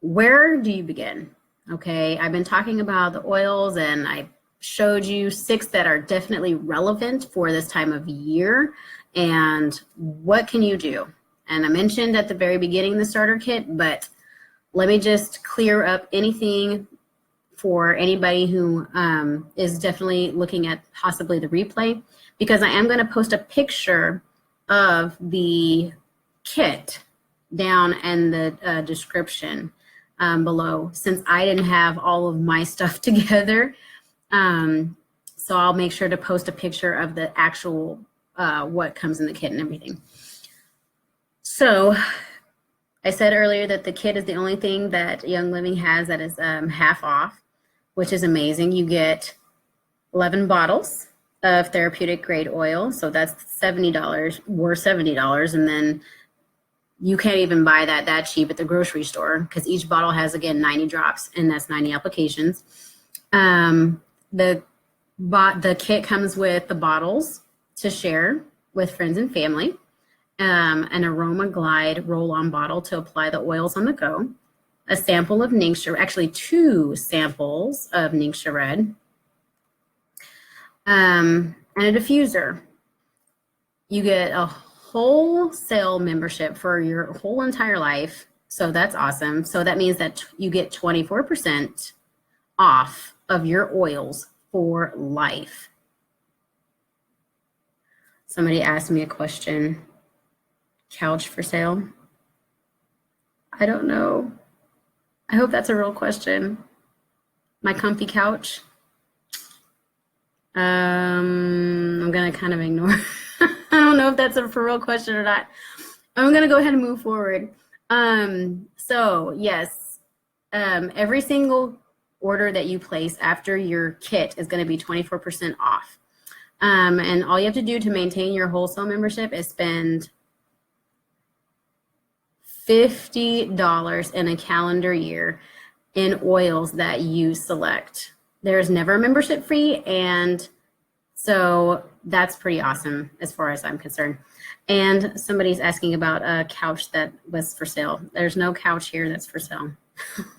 where do you begin? Okay, I've been talking about the oils and I showed you 6 that are definitely relevant for this time of year. And what can you do? And I mentioned at the very beginning the starter kit, but let me just clear up anything for anybody who is definitely looking at possibly the replay, because I am going to post a picture of the kit down in the description below, since I didn't have all of my stuff together. So I'll make sure to post a picture of the actual what comes in the kit and everything. So I said earlier that the kit is the only thing that Young Living has that is half off, which is amazing. You get 11 bottles of therapeutic grade oil. So that's $70 or $70. And then you can't even buy that cheap at the grocery store because each bottle has, again, 90 drops, and that's 90 applications. The kit comes with the bottles to share with friends and family, an Aroma Glide roll-on bottle to apply the oils on the go, a sample of Ningxia, actually 2 samples of Ningxia Red, and a diffuser. You get a wholesale membership for your whole entire life. So that's awesome. So that means that you get 24% off of your oils for life. Somebody asked me a question. Couch for sale? I don't know. I hope that's a real question. My comfy couch? I'm going to kind of ignore. I don't know if that's a for real question or not. I'm going to go ahead and move forward. So yes, every single order that you place after your kit is going to be 24% off. And all you have to do to maintain your wholesale membership is spend $50 in a calendar year in oils that you select. There's never a membership fee, and so that's pretty awesome as far as I'm concerned. And somebody's asking about a couch that was for sale. There's no couch here that's for sale.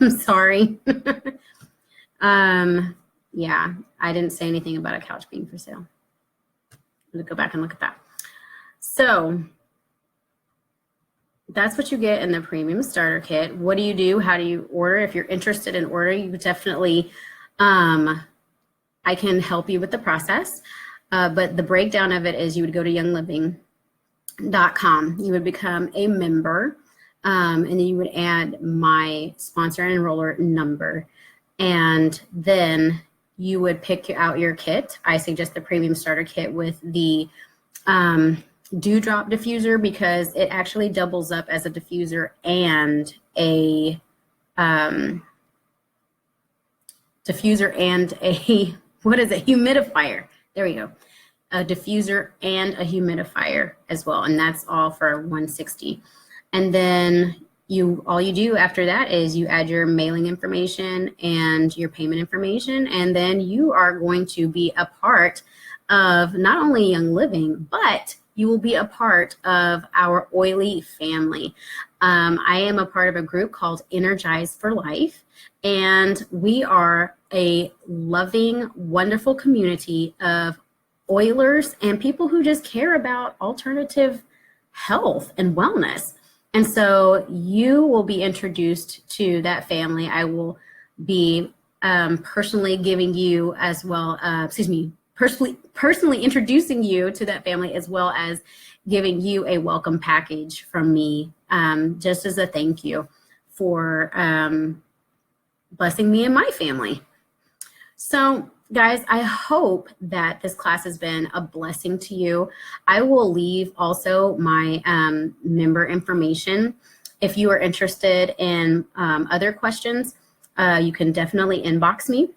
I'm sorry. Yeah, I didn't say anything about a couch being for sale. Let's go back and look at that. So that's what you get in the premium starter kit. What do you do? How do you order? If you're interested in ordering, you definitely, I can help you with the process. But the breakdown of it is you would go to youngliving.com. You would become a member, and then you would add my sponsor and enroller number. And then you would pick out your kit. I suggest the premium starter kit with the Dewdrop diffuser, because it actually doubles up as a diffuser and a humidifier. There we go. A diffuser and a humidifier as well. And that's all for $160. And then all you do after that is you add your mailing information and your payment information, and then you are going to be a part of not only Young Living, but you will be a part of our Oily family. I am a part of a group called Energize for Life, and we are a loving, wonderful community of Oilers and people who just care about alternative health and wellness. And so you will be introduced to that family. I will be personally giving you as well, personally introducing you to that family, as well as giving you a welcome package from me, just as a thank you for blessing me and my family. So guys, I hope that this class has been a blessing to you. I will leave also my member information. If you are interested in other questions, you can definitely inbox me,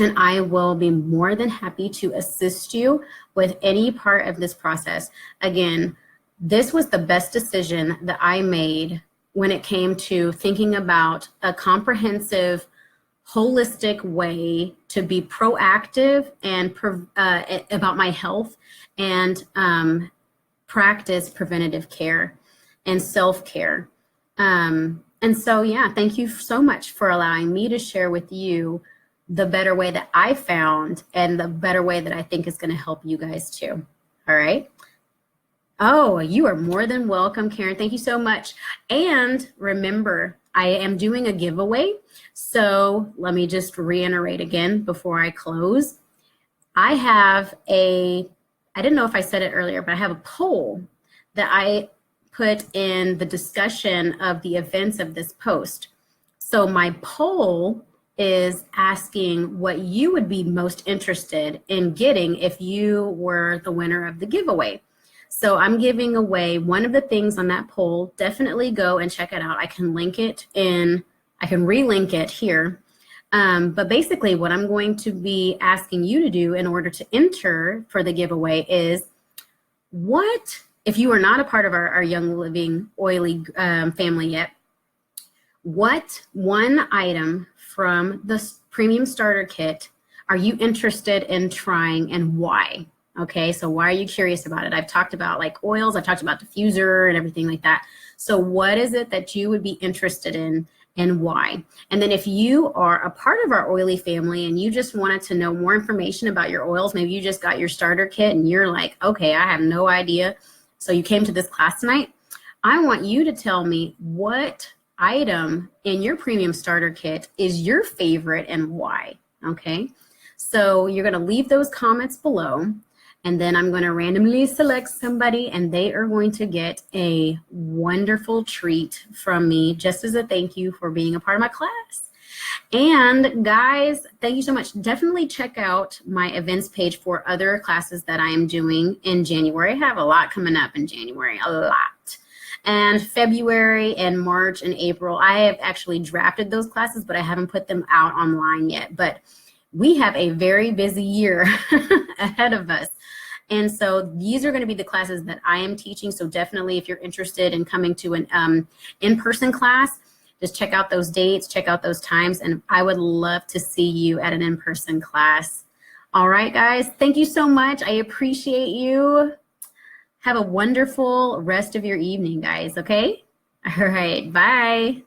and I will be more than happy to assist you with any part of this process. Again, this was the best decision that I made when it came to thinking about a comprehensive, holistic way to be proactive and about my health and practice preventative care and self-care. And so, yeah, thank you so much for allowing me to share with you the better way that I found and the better way that I think is going to help you guys too. All right. Oh, you are more than welcome, Karen. Thank you so much. And remember, I am doing a giveaway. So let me just reiterate again before I close. I have I didn't know if I said it earlier, but I have a poll that I put in the discussion of the events of this post. So my poll is asking what you would be most interested in getting if you were the winner of the giveaway. So I'm giving away one of the things on that poll. Definitely go and check it out. I can link it in, I can relink it here. But basically what I'm going to be asking you to do in order to enter for the giveaway is, what, if you are not a part of our Young Living Oily family yet, what one item from the Premium Starter Kit are you interested in trying and why? Okay, so why are you curious about it? I've talked about like oils, I've talked about diffuser and everything like that. So what is it that you would be interested in and why? And then if you are a part of our Oily family and you just wanted to know more information about your oils, maybe you just got your starter kit and you're like, okay, I have no idea. So you came to this class tonight. I want you to tell me what item in your Premium Starter Kit is your favorite and why, okay? So you're gonna leave those comments below, and then I'm going to randomly select somebody, and they are going to get a wonderful treat from me just as a thank you for being a part of my class. And guys, thank you so much. Definitely check out my events page for other classes that I am doing in January. I have a lot coming up in January, a lot. And February and March and April, I have actually drafted those classes, but I haven't put them out online yet. But we have a very busy year ahead of us. And so these are going to be the classes that I am teaching. So definitely if you're interested in coming to an in-person class, just check out those dates, check out those times, and I would love to see you at an in-person class. All right, guys, thank you so much. I appreciate you. Have a wonderful rest of your evening, guys, okay? All right, bye.